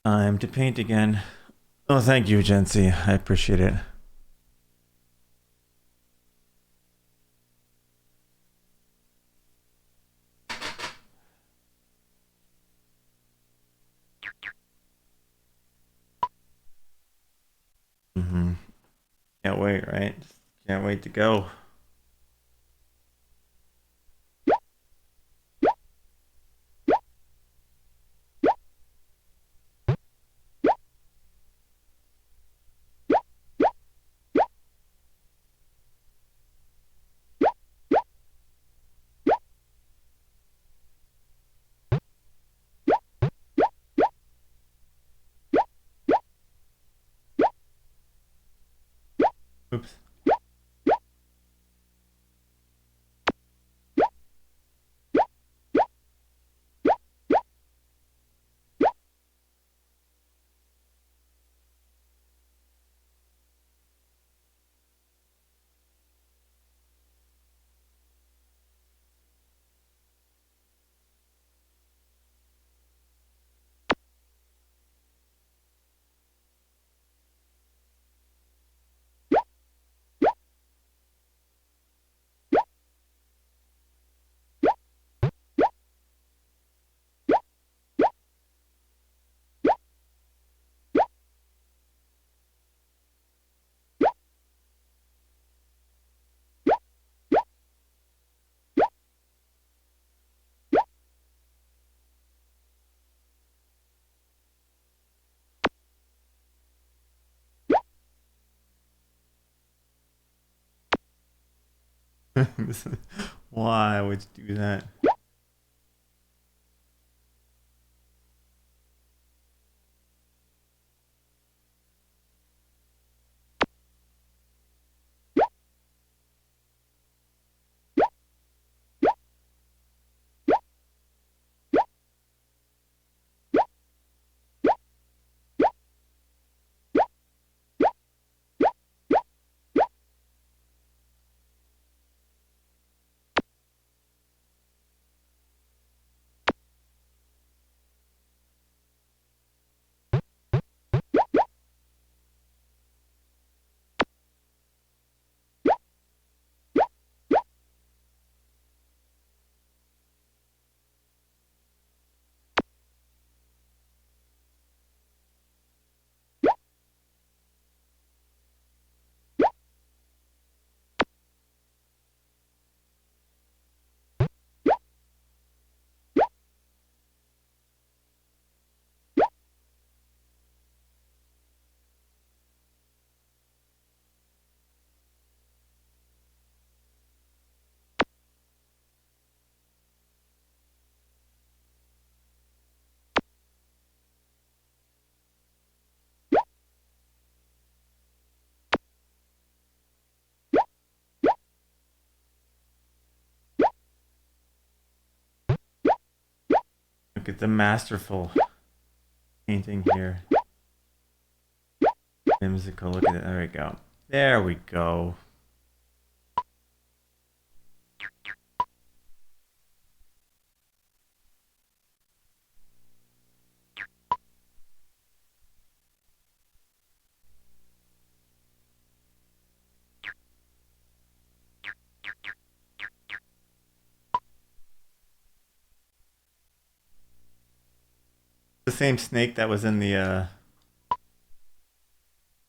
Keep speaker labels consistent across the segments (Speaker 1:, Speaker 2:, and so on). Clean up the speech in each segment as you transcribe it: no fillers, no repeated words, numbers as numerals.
Speaker 1: Time to paint again. Oh, thank you, Jency. I appreciate it. Mm-hmm. Can't wait, right? Just can't wait to go. Oops. Why would you do that? Look at the masterful painting here. Whimsical. Look at it. There we go. There we go. The same snake that was in the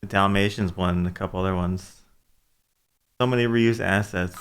Speaker 1: Dalmatians one and a couple other ones. So many reused assets.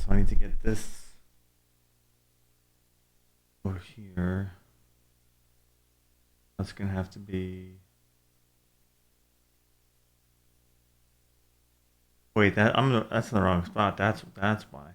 Speaker 1: so I need to get this over here. That's gonna have to be. Wait, that's in the wrong spot. That's why.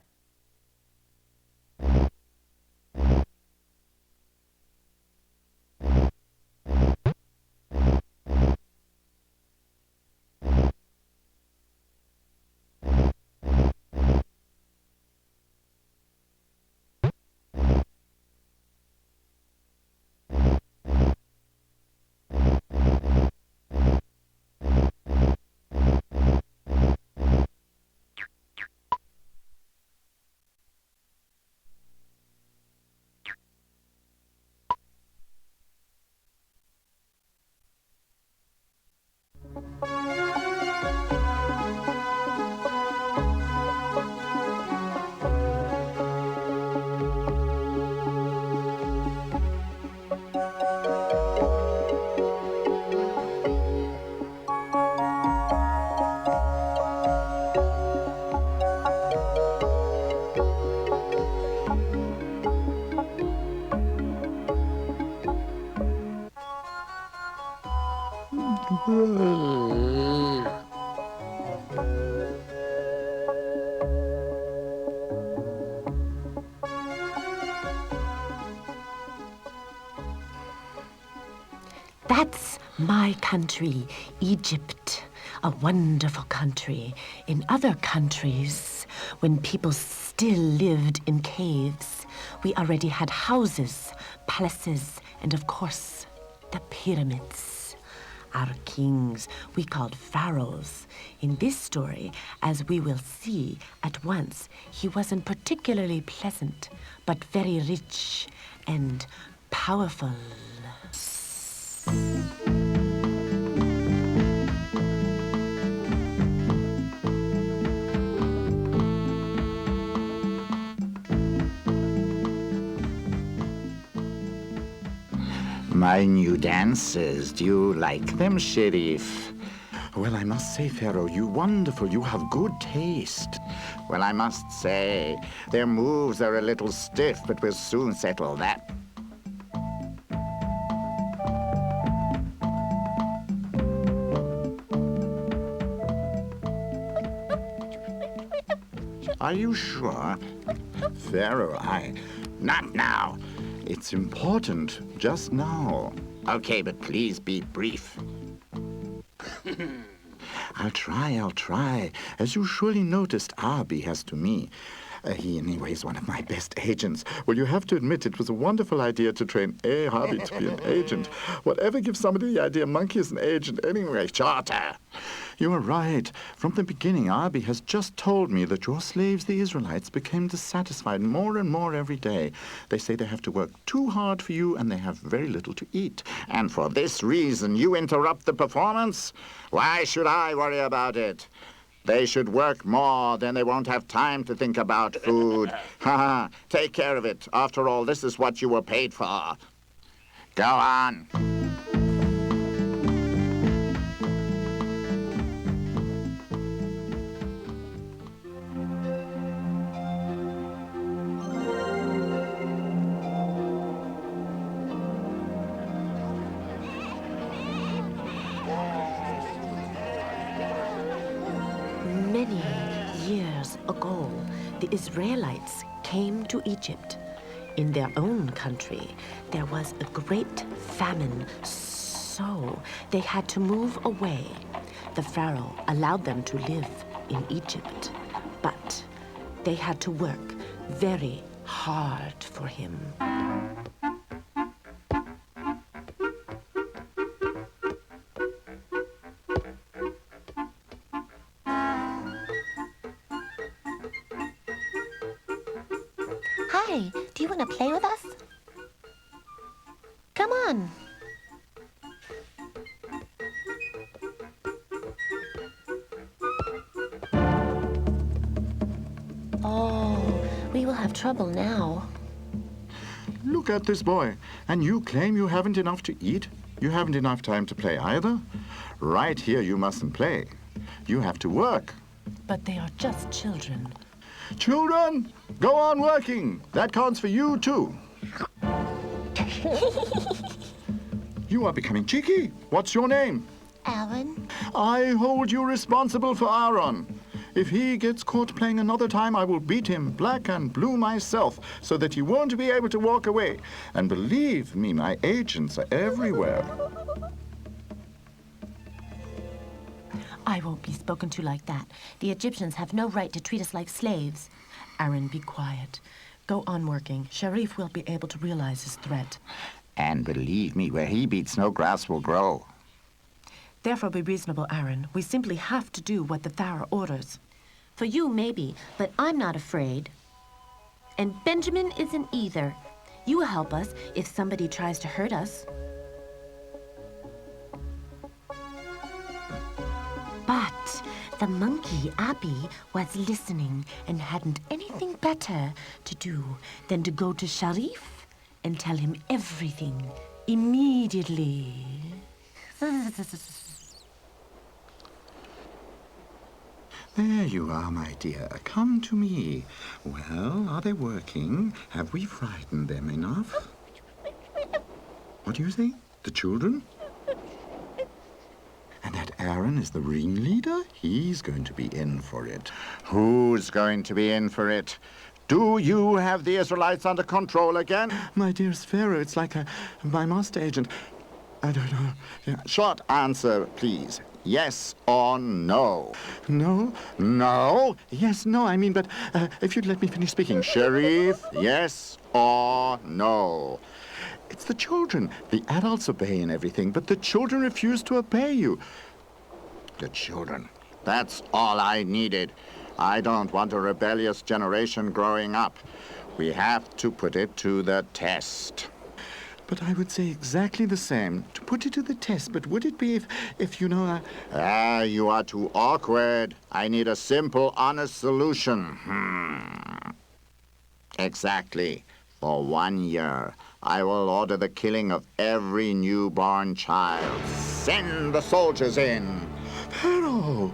Speaker 2: That's my country, Egypt, a wonderful country. In other countries, when people still lived in caves, we already had houses, palaces, and of course, the pyramids. Our kings we called pharaohs. In this story, as we will see at once, he wasn't particularly pleasant, but very rich and powerful.
Speaker 3: My new dances, do you like them, Sherif? Well, I must say, Pharaoh, you're wonderful. You have good taste. Well, I must say, their moves are a little stiff, but we'll soon settle that. Are you sure? Pharaoh, Not now. It's important, just now. Okay, but please be brief. I'll try. As you surely noticed, Abi has to me. He, anyway, is one of my best agents. Well, you have to admit it was a wonderful idea to train Abi to be an agent. Whatever gives somebody the idea Monkey is an agent anyway? Charter. You are right. From the beginning, Abi has just told me that your slaves, the Israelites, became dissatisfied more and more every day. They say they have to work too hard for you and they have very little to eat. And for this reason, you interrupt the performance? Why should I worry about it? They should work more, then they won't have time to think about food. Ha! Take care of it. After all, this is what you were paid for. Go on.
Speaker 2: Many years ago, the Israelites came to Egypt. In their own country, there was a great famine, so they had to move away. The Pharaoh allowed them to live in Egypt, but they had to work very hard for him.
Speaker 4: Hi, do you want to play with us? Come on. Oh, we will have trouble now.
Speaker 3: Look at this boy. And you claim you haven't enough to eat? You haven't enough time to play either? Right here you mustn't play. You have to work.
Speaker 2: But they are just children.
Speaker 3: Children, go on working. That counts for you, too. You are becoming cheeky. What's your name?
Speaker 4: Aaron?
Speaker 3: I hold you responsible for Aaron. If he gets caught playing another time, I will beat him black and blue myself so that he won't be able to walk away. And believe me, my agents are everywhere.
Speaker 2: I won't be spoken to like that. The Egyptians have no right to treat us like slaves. Aaron, be quiet. Go on working. Sharif will be able to realize his threat.
Speaker 3: And believe me, where he beats, no grass will grow.
Speaker 2: Therefore, be reasonable, Aaron. We simply have to do what the Pharaoh orders.
Speaker 4: For you, maybe, but I'm not afraid. And Benjamin isn't either. You will help us if somebody tries to hurt us.
Speaker 2: But the monkey, Abi, was listening and hadn't anything better to do than to go to Sharif and tell him everything immediately.
Speaker 3: There you are, my dear. Come to me. Well, are they working? Have we frightened them enough? What do you think? The children? And that Aaron is the ringleader? He's going to be in for it. Who's going to be in for it? Do you have the Israelites under control again? My dearest Pharaoh, it's like my master agent. I don't know. Yeah. Short answer, please. Yes or no? No? No? Yes, no. I mean, but if you'd let me finish speaking. Sharif, yes or no? It's the children. The adults obey and everything, but the children refuse to obey you. The children. That's all I needed. I don't want a rebellious generation growing up. We have to put it to the test. But I would say exactly the same. To put it to the test, but would it be if you know... you are too awkward. I need a simple, honest solution. Exactly. For 1 year, I will order the killing of every newborn child. Send the soldiers in. Pharaoh!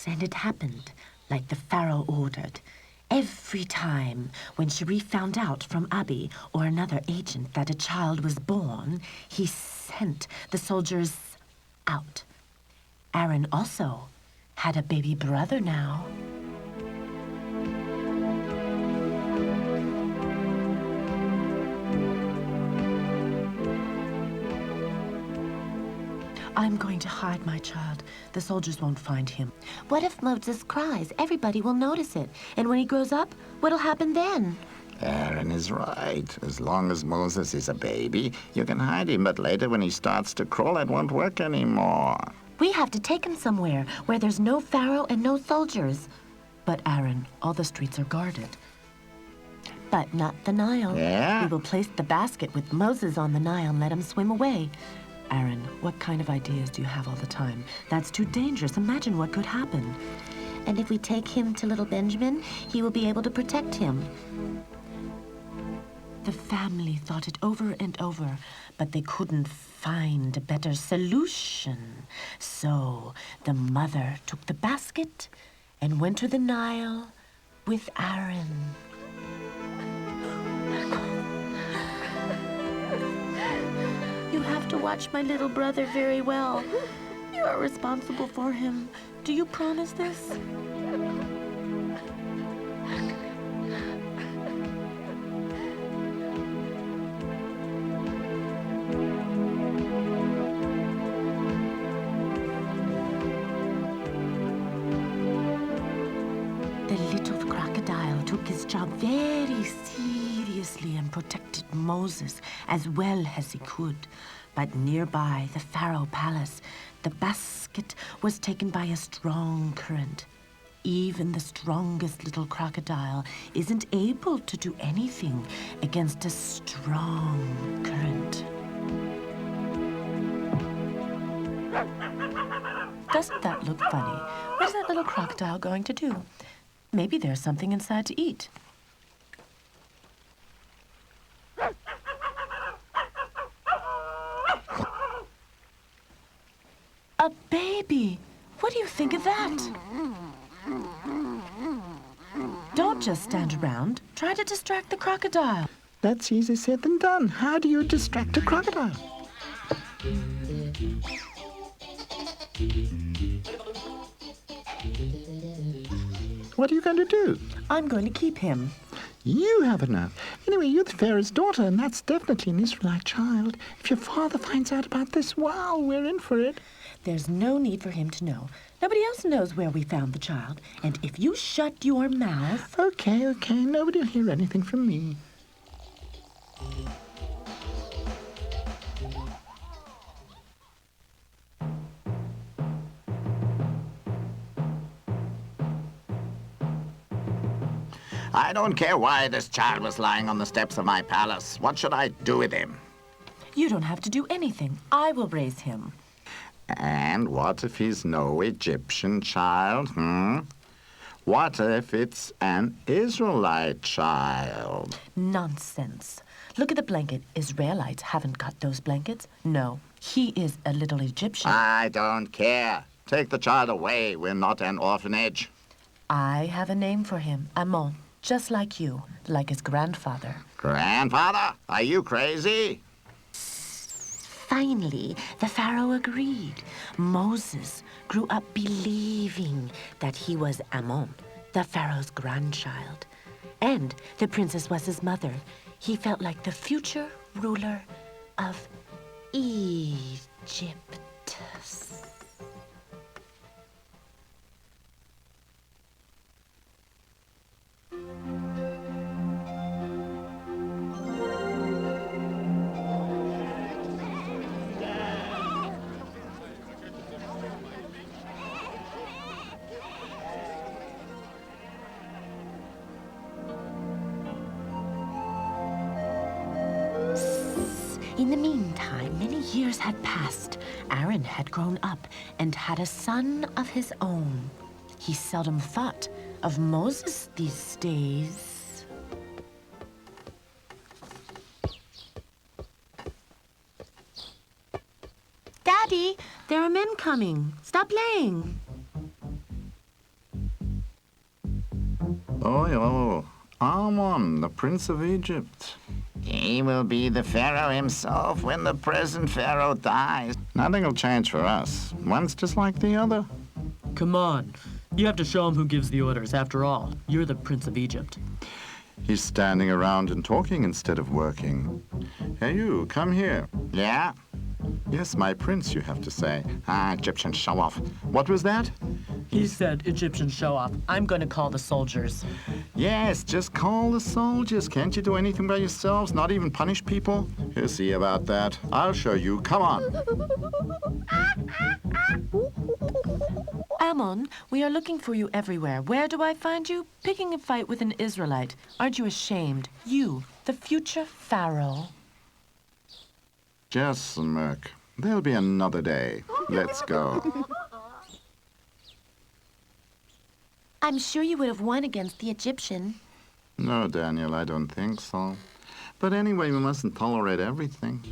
Speaker 2: And it happened like the Pharaoh ordered. Every time when Sharif found out from Abi or another agent that a child was born, he sent the soldiers out. Aaron also had a baby brother now. I'm going to hide my child. The soldiers won't find him.
Speaker 4: What if Moses cries? Everybody will notice it. And when he grows up, what'll happen then?
Speaker 3: Aaron is right. As long as Moses is a baby, you can hide him, but later when he starts to crawl, it won't work anymore.
Speaker 2: We have to take him somewhere where there's no Pharaoh and no soldiers. But Aaron, all the streets are guarded.
Speaker 4: But not the Nile.
Speaker 3: Yeah?
Speaker 2: We will place the basket with Moses on the Nile and let him swim away. Aaron, what kind of ideas do you have all the time? That's too dangerous. Imagine what could happen.
Speaker 4: And if we take him to little Benjamin, he will be able to protect him.
Speaker 2: The family thought it over and over, but they couldn't find a better solution. So the mother took the basket and went to the Nile with Aaron.
Speaker 4: You have to watch my little brother very well. You are responsible for him.
Speaker 2: Do you promise this? The little crocodile took his job very seriously and protected Moses as well as he could. But nearby the Pharaoh palace, the basket was taken by a strong current. Even the strongest little crocodile isn't able to do anything against a strong current. Doesn't that look funny? What is that little crocodile going to do? Maybe there's something inside to eat. A baby! What do you think of that? Don't just stand around. Try to distract the crocodile.
Speaker 3: That's easier said than done. How do you distract a crocodile? What are you going to do?
Speaker 2: I'm going to keep him.
Speaker 3: You have enough. Anyway, you're the Pharaoh's daughter, and that's definitely an Israelite child. If your father finds out about this, well, we're in for it.
Speaker 2: There's no need for him to know. Nobody else knows where we found the child. And if you shut your mouth...
Speaker 3: Okay. Nobody will hear anything from me. I don't care why this child was lying on the steps of my palace. What should I do with him?
Speaker 2: You don't have to do anything. I will raise him.
Speaker 3: And what if he's no Egyptian child, What if it's an Israelite child?
Speaker 2: Nonsense. Look at the blanket. Israelites haven't got those blankets. No, he is a little Egyptian.
Speaker 3: I don't care. Take the child away. We're not an orphanage.
Speaker 2: I have a name for him, Amon, just like you, like his grandfather.
Speaker 3: Grandfather, are you crazy?
Speaker 2: Finally, the Pharaoh agreed. Moses grew up believing that he was Amon, the Pharaoh's grandchild. And the princess was his mother. He felt like the future ruler of Egypt. In the meantime, many years had passed. Aaron had grown up and had a son of his own. He seldom thought of Moses these days. Daddy, there are men coming. Stop playing.
Speaker 3: Oh, Amon, the Prince of Egypt. He will be the Pharaoh himself when the present Pharaoh dies. Nothing will change for us. One's just like the other.
Speaker 5: Come on. You have to show him who gives the orders. After all, you're the Prince of Egypt.
Speaker 3: He's standing around and talking instead of working. Hey, you, come here. Yeah? Yes, my prince, you have to say. Egyptian show-off. What was that?
Speaker 5: He said Egyptian show-off. I'm going to call the soldiers.
Speaker 3: Yes, just call the soldiers. Can't you do anything by yourselves? Not even punish people? Here, see about that. I'll show you. Come on.
Speaker 2: Amon, we are looking for you everywhere. Where do I find you? Picking a fight with an Israelite. Aren't you ashamed? You, the future Pharaoh.
Speaker 3: Just smirk. There'll be another day. Let's go.
Speaker 4: I'm sure you would have won against the Egyptian.
Speaker 3: No, Daniel, I don't think so. But anyway, we mustn't tolerate everything.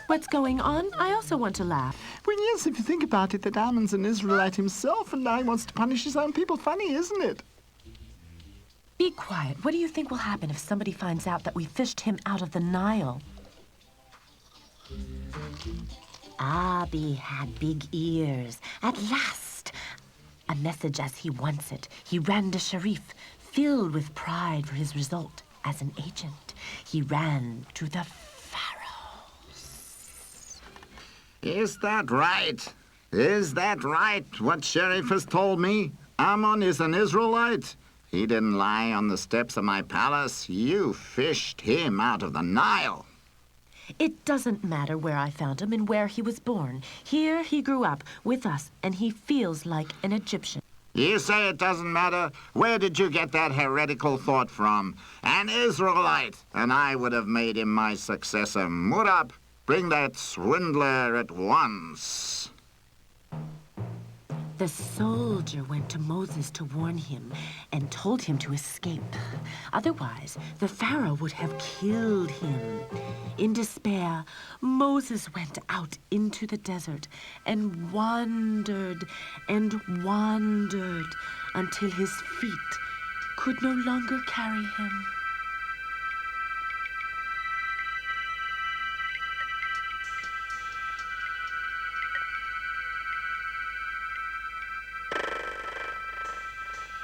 Speaker 2: What's going on? I also want to laugh.
Speaker 3: Well, yes, if you think about it, that Ammon's an Israelite himself, and now he wants to punish his own people. Funny, isn't it?
Speaker 2: Be quiet. What do you think will happen if somebody finds out that we fished him out of the Nile? Abi had big ears. At last! A message as he wants it. He ran to Sharif, filled with pride for his result as an agent. He ran to the pharaohs.
Speaker 3: Is that right? Is that right, what Sheriff has told me? Ammon is an Israelite? He didn't lie on the steps of my palace. You fished him out of the Nile.
Speaker 2: It doesn't matter where I found him and where he was born. Here he grew up with us, and he feels like an Egyptian.
Speaker 3: You say it doesn't matter? Where did you get that heretical thought from? An Israelite, and I would have made him my successor. Murab, bring that swindler at once.
Speaker 2: The soldier went to Moses to warn him and told him to escape. Otherwise, the Pharaoh would have killed him. In despair, Moses went out into the desert and wandered until his feet could no longer carry him.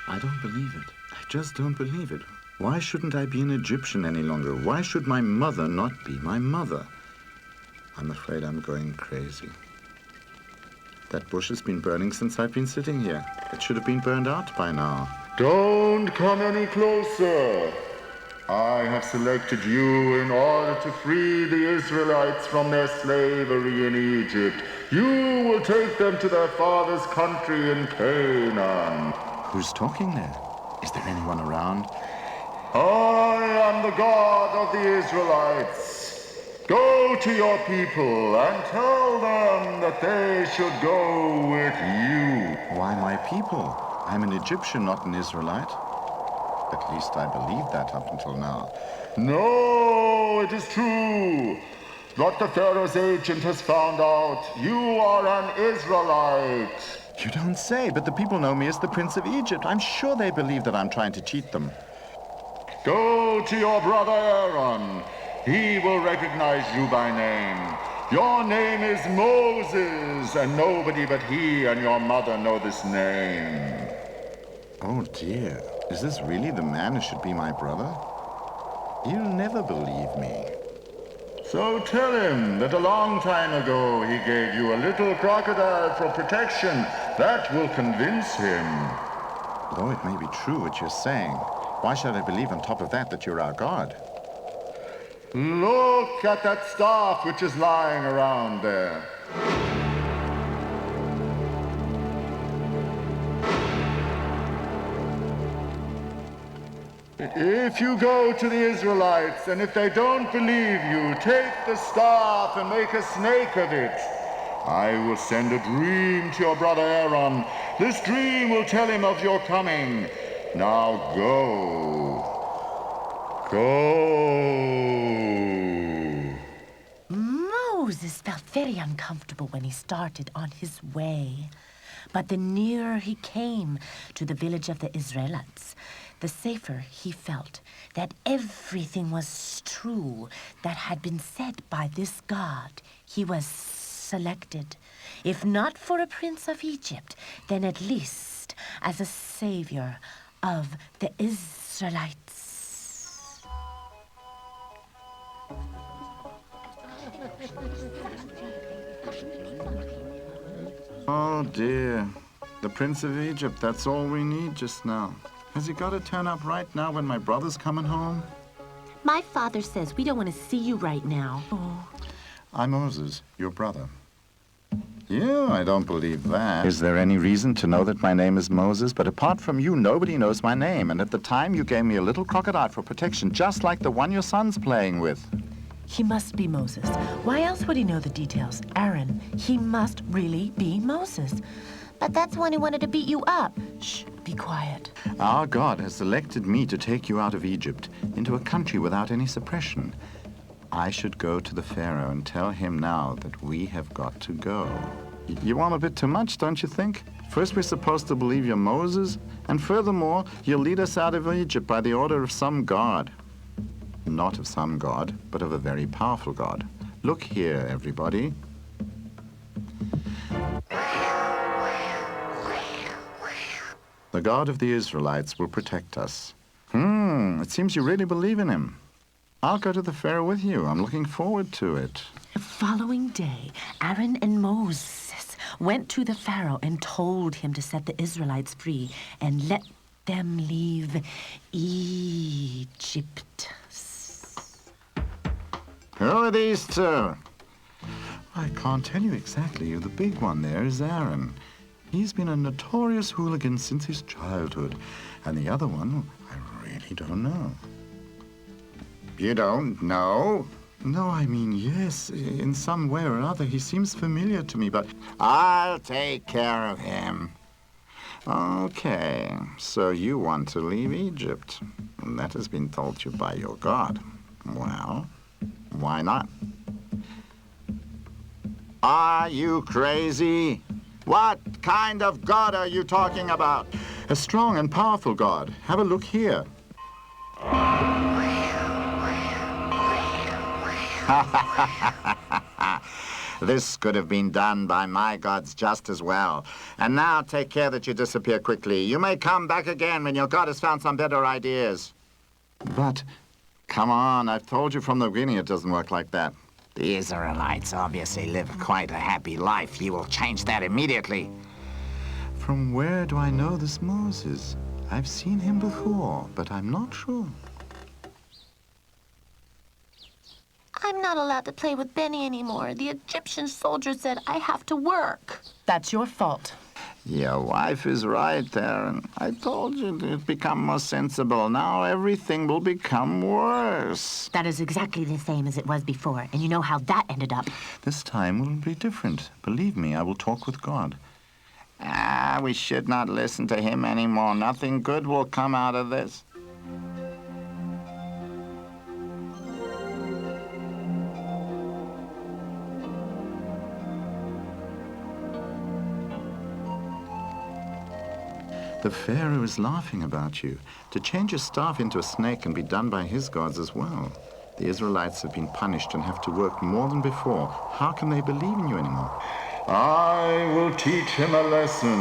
Speaker 3: I don't believe it. I just don't believe it. Why shouldn't I be an Egyptian any longer? Why should my mother not be my mother? I'm afraid I'm going crazy. That bush has been burning since I've been sitting here. It should have been burned out by now. Don't come any closer. I have selected you in order to free the Israelites from their slavery in Egypt. You will take them to their father's country in Canaan. Who's talking there? Is there anyone around? I am the God of the Israelites. Go to your people and tell them that they should go with you. Why my people? I'm an Egyptian, not an Israelite. At least I believed that up until now. No, it is true. What the Pharaoh's agent has found out. You are an Israelite. You don't say, but the people know me as the Prince of Egypt. I'm sure they believe that I'm trying to cheat them. Go to your brother Aaron. He will recognize you by name. Your name is Moses, and nobody but he and your mother know this name. Oh dear, is this really the man who should be my brother? He'll never believe me. So tell him that a long time ago he gave you a little crocodile for protection. That will convince him. Though it may be true what you're saying, why should I believe on top of that you're our God? Look at that staff which is lying around there. If you go to the Israelites, and if they don't believe you, take the staff and make a snake of it. I will send a dream to your brother Aaron. This dream will tell him of your coming. Now go. Go.
Speaker 2: Moses felt very uncomfortable when he started on his way. But the nearer he came to the village of the Israelites, the safer he felt that everything was true that had been said by this God. He was selected, if not for a prince of Egypt, then at least as a savior of the Israelites.
Speaker 3: Oh dear, the Prince of Egypt, that's all we need just now. Has he got to turn up right now when my brother's coming home?
Speaker 4: My father says we don't want to see you right now.
Speaker 2: Oh,
Speaker 3: I'm Moses, your brother. Yeah, I don't believe that. Is there any reason to know that my name is Moses? But apart from you, nobody knows my name. And at the time, you gave me a little crocodile for protection, just like the one your son's playing with.
Speaker 2: he must be Moses. Why else would he know the details? Aaron, he must really be Moses.
Speaker 4: But that's the one who wanted to beat you up.
Speaker 2: Shh, be quiet.
Speaker 3: Our God has selected me to take you out of Egypt, into a country without any suppression. I should go to the Pharaoh and tell him now that we have got to go. You want a bit too much, don't you think? First we're supposed to believe you're Moses, and furthermore, you'll lead us out of Egypt by the order of some god. Not of some god, but of a very powerful god. Look here, everybody. The God of the Israelites will protect us. It seems you really believe in him. I'll go to the Pharaoh with you. I'm looking forward to it.
Speaker 2: The following day, Aaron and Moses went to the Pharaoh and told him to set the Israelites free and let them leave Egypt.
Speaker 3: Who are these two? I can't tell you exactly. The big one there is Aaron. He's been a notorious hooligan since his childhood. And the other one, I really don't know. You don't know? No, I mean, yes. In some way or other, he seems familiar to me, but I'll take care of him. Okay, so you want to leave Egypt. And that has been told you by your God. Well, why not? Are you crazy? What kind of God are you talking about? A strong and powerful God. Have a look here. This could have been done by my gods just as well. And now take care that you disappear quickly. You may come back again when your god has found some better ideas. But, come on, I've told you from the beginning it doesn't work like that. The Israelites obviously live quite a happy life. You will change that immediately. From where do I know this Moses? I've seen him before, but I'm not sure.
Speaker 4: I'm not allowed to play with Benny anymore. The Egyptian soldier said I have to work.
Speaker 2: That's your fault.
Speaker 3: Your wife is right, Aaron. I told you to become more sensible. Now everything will become worse.
Speaker 4: That is exactly the same as it was before, and you know how that ended up.
Speaker 3: This time will be different. Believe me, I will talk with God. We should not listen to him anymore. Nothing good will come out of this. The Pharaoh is laughing about you. To change a staff into a snake can be done by his gods as well. The Israelites have been punished and have to work more than before. How can they believe in you anymore? I will teach him a lesson.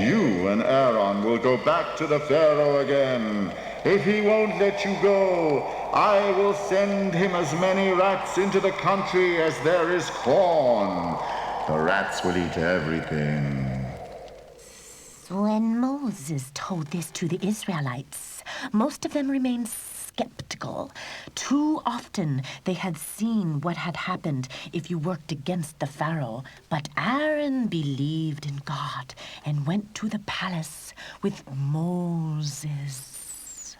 Speaker 3: You and Aaron will go back to the Pharaoh again. If he won't let you go, I will send him as many rats into the country as there is corn. The rats will eat everything.
Speaker 2: When Moses told this to the Israelites, most of them remained skeptical. Too often they had seen what had happened if you worked against the Pharaoh. But Aaron believed in God and went to the palace with Moses.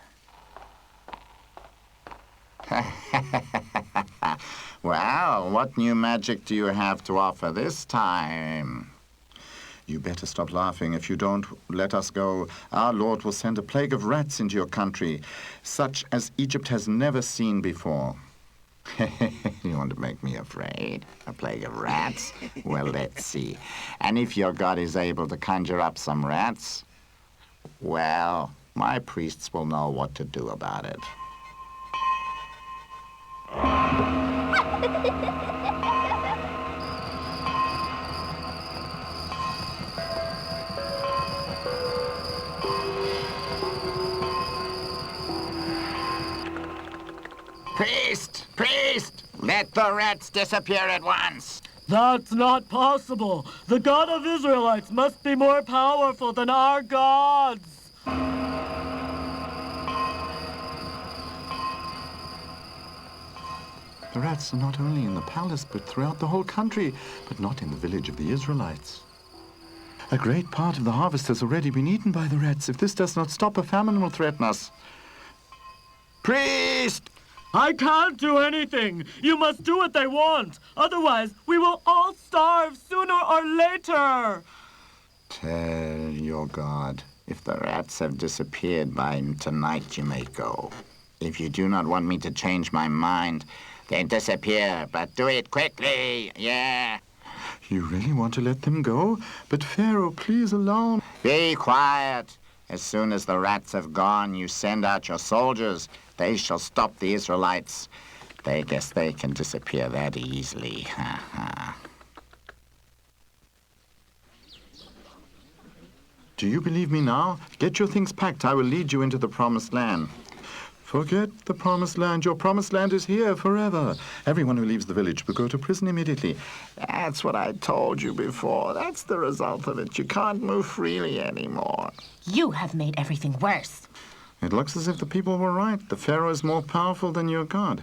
Speaker 3: Well, what new magic do you have to offer this time? You better stop laughing. If you don't let us go, our Lord will send a plague of rats into your country, such as Egypt has never seen before. You want to make me afraid? A plague of rats? Well, let's see. And if your God is able to conjure up some rats, well, my priests will know what to do about it. Priest! Let the rats disappear at once.
Speaker 5: That's not possible. The God of Israelites must be more powerful than our gods.
Speaker 3: The rats are not only in the palace, but throughout the whole country, but not in the village of the Israelites. A great part of the harvest has already been eaten by the rats. If this does not stop, a famine will threaten us. Priest!
Speaker 5: I can't do anything. You must do what they want. Otherwise, we will all starve sooner or later.
Speaker 3: Tell your God, if the rats have disappeared by tonight, you may go. If you do not want me to change my mind, then disappear, but do it quickly, yeah. You really want to let them go? But Pharaoh, please alone. Be quiet. As soon as the rats have gone, you send out your soldiers. They shall stop the Israelites. They guess they can disappear that easily. Do you believe me now? Get your things packed. I will lead you into the promised land. Forget the promised land. Your promised land is here forever. Everyone who leaves the village will go to prison immediately. That's what I told you before. That's the result of it. You can't move freely anymore.
Speaker 2: You have made everything worse.
Speaker 3: It looks as if the people were right. The Pharaoh is more powerful than your God.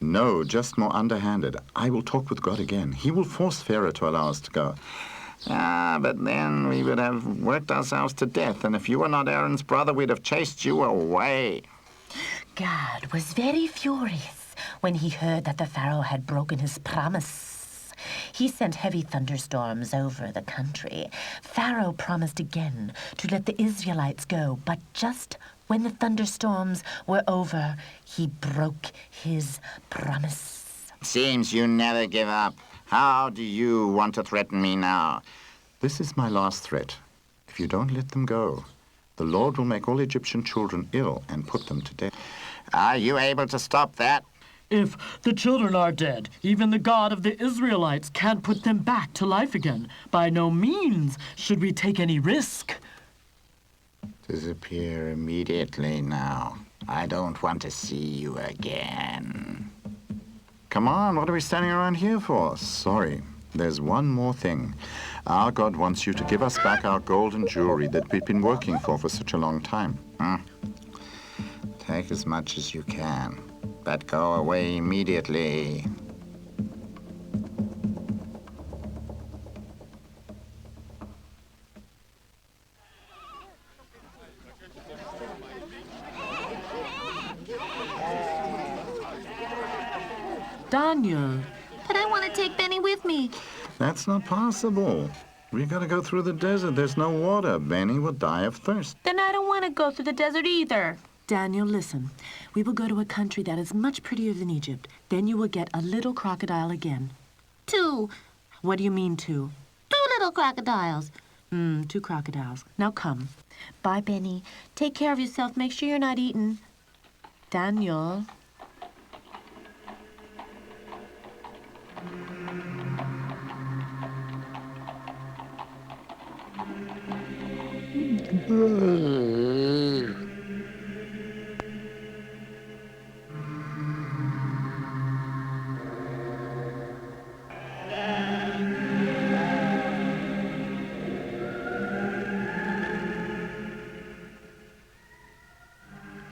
Speaker 3: No, just more underhanded. I will talk with God again. He will force Pharaoh to allow us to go. But then we would have worked ourselves to death, and if you were not Aaron's brother, we'd have chased you away.
Speaker 2: God was very furious when he heard that the Pharaoh had broken his promise. He sent heavy thunderstorms over the country. Pharaoh promised again to let the Israelites go, but just when the thunderstorms were over, he broke his promise.
Speaker 3: Seems you never give up. How do you want to threaten me now? This is my last threat. If you don't let them go, the Lord will make all Egyptian children ill and put them to death. Are you able to stop that?
Speaker 5: If the children are dead, even the God of the Israelites can't put them back to life again. By no means should we take any risk.
Speaker 3: Disappear immediately now. I don't want to see you again. Come on, what are we standing around here for? Sorry, there's one more thing. Our God wants you to give us back our golden jewelry that we've been working for such a long time. Take as much as you can, but go away immediately.
Speaker 5: Daniel.
Speaker 4: But I want to take Benny with me.
Speaker 3: That's not possible. We gotta go through the desert. There's no water. Benny will die of thirst.
Speaker 4: Then I don't want to go through the desert either.
Speaker 2: Daniel, listen. We will go to a country that is much prettier than Egypt. Then you will get a little crocodile again.
Speaker 4: 2.
Speaker 2: What do you mean, 2?
Speaker 4: 2 little crocodiles.
Speaker 2: 2 crocodiles. Now come.
Speaker 4: Bye, Benny. Take care of yourself. Make sure you're not eaten.
Speaker 2: Daniel.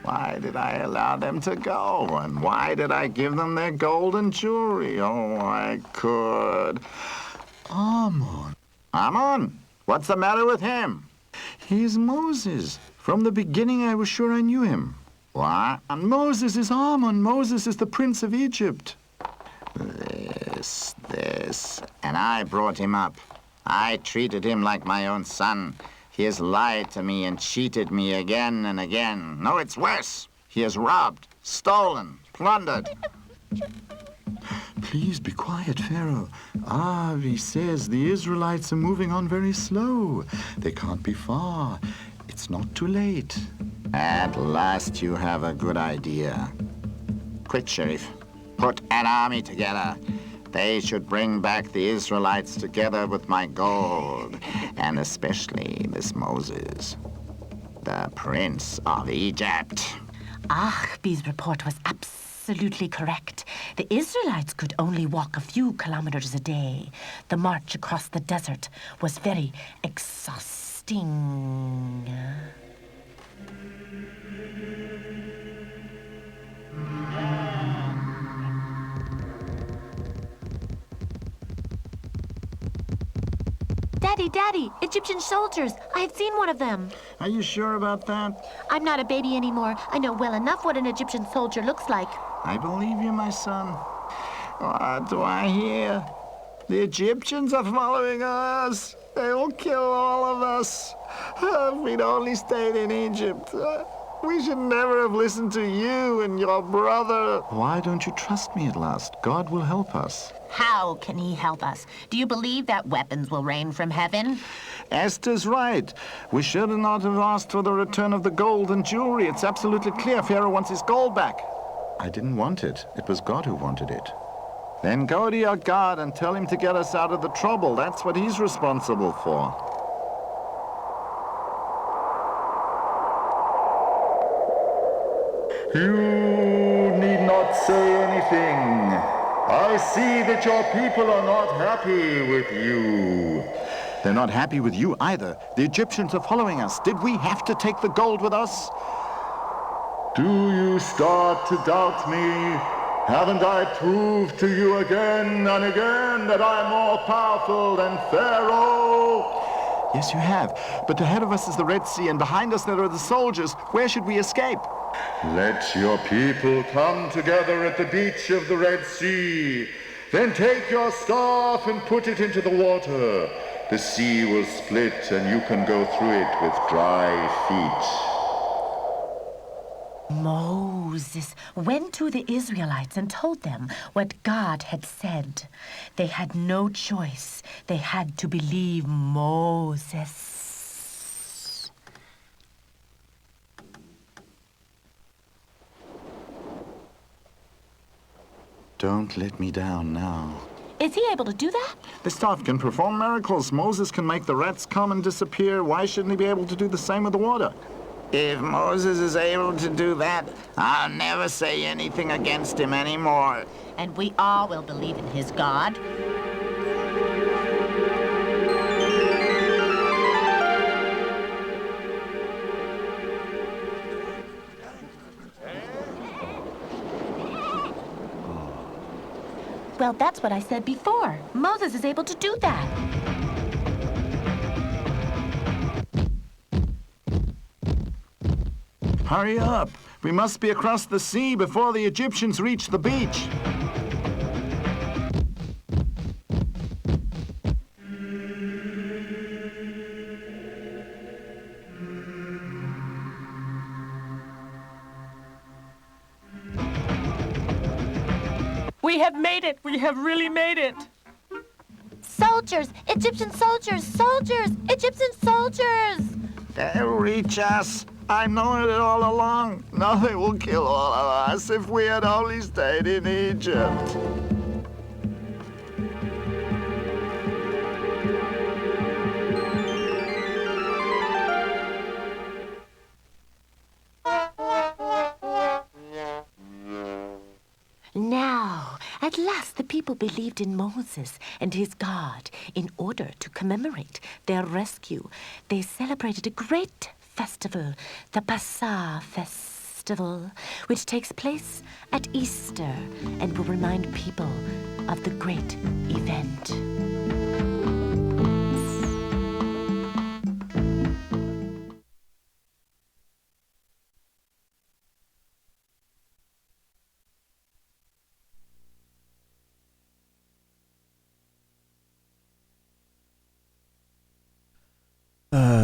Speaker 3: Why did I allow them to go? And why did I give them their golden jewelry? Oh, I could. Amon. Amon? What's the matter with him? He's Moses. From the beginning, I was sure I knew him. What? And Moses is Amon. Moses is the prince of Egypt. This. And I brought him up. I treated him like my own son. He has lied to me and cheated me again and again. No, it's worse. He has robbed, stolen, plundered. Please be quiet, Pharaoh. He says the Israelites are moving on very slow. They can't be far. It's not too late. At last you have a good idea. Quick, Sheriff. Put an army together. They should bring back the Israelites together with my gold, and especially this Moses, the Prince of Egypt.
Speaker 2: Ahbi's report was absolutely correct. The Israelites could only walk a few kilometers a day. The march across the desert was very exhausting.
Speaker 4: Daddy, Egyptian soldiers. I have seen one of them.
Speaker 3: Are you sure about that?
Speaker 4: I'm not a baby anymore. I know well enough what an Egyptian soldier looks like.
Speaker 3: I believe you, my son. What do I hear? The Egyptians are following us. They'll kill all of us. If we'd only stayed in Egypt. We should never have listened to you and your brother. Why don't you trust me at last? God will help us.
Speaker 4: How can he help us? Do you believe that weapons will rain from heaven?
Speaker 3: Esther's right. We should not have asked for the return of the gold and jewelry. It's absolutely clear Pharaoh wants his gold back. I didn't want it. It was God who wanted it. Then go to your God and tell him to get us out of the trouble. That's what he's responsible for.
Speaker 6: You need not say anything. I see that your people are not happy with you.
Speaker 3: They're not happy with you either. The Egyptians are following us. Did we have to take the gold with us?
Speaker 6: Do you start to doubt me? Haven't I proved to you again and again that I'm more powerful than Pharaoh?
Speaker 3: Yes, you have. But ahead of us is the Red Sea, and behind us there are the soldiers. Where should we escape?
Speaker 6: Let your people come together at the beach of the Red Sea. Then take your staff and put it into the water. The sea will split and you can go through it with dry feet.
Speaker 2: Moses went to the Israelites and told them what God had said. They had no choice. They had to believe Moses.
Speaker 3: Don't let me down now.
Speaker 2: Is he able to do that?
Speaker 3: The staff can perform miracles. Moses can make the rats come and disappear. Why shouldn't he be able to do the same with the water?
Speaker 7: If Moses is able to do that, I'll never say anything against him anymore.
Speaker 4: And we all will believe in his God. Well, that's what I said before. Moses is able to do that.
Speaker 3: Hurry up. We must be across the sea before the Egyptians reach the beach.
Speaker 5: We have made it! We have really made it!
Speaker 4: Soldiers! Egyptian soldiers! Soldiers! Egyptian soldiers!
Speaker 7: They'll reach us. I know it all along.
Speaker 3: Now they will kill all of us if we had only stayed in Egypt.
Speaker 2: Now, at last the people believed in Moses and his God. In order to commemorate their rescue, they celebrated a great festival, the Passah Festival, which takes place at Easter and will remind people of the great event.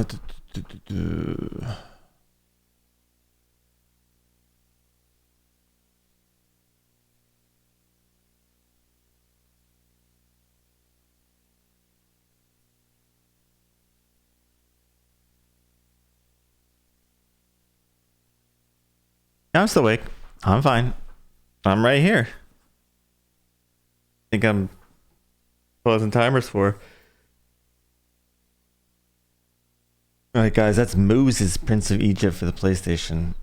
Speaker 1: Du- du- du- du. I'm still awake. I'm fine. I'm right here. I think I'm closing timers for. Alright guys, that's Moses, Prince of Egypt for the PlayStation.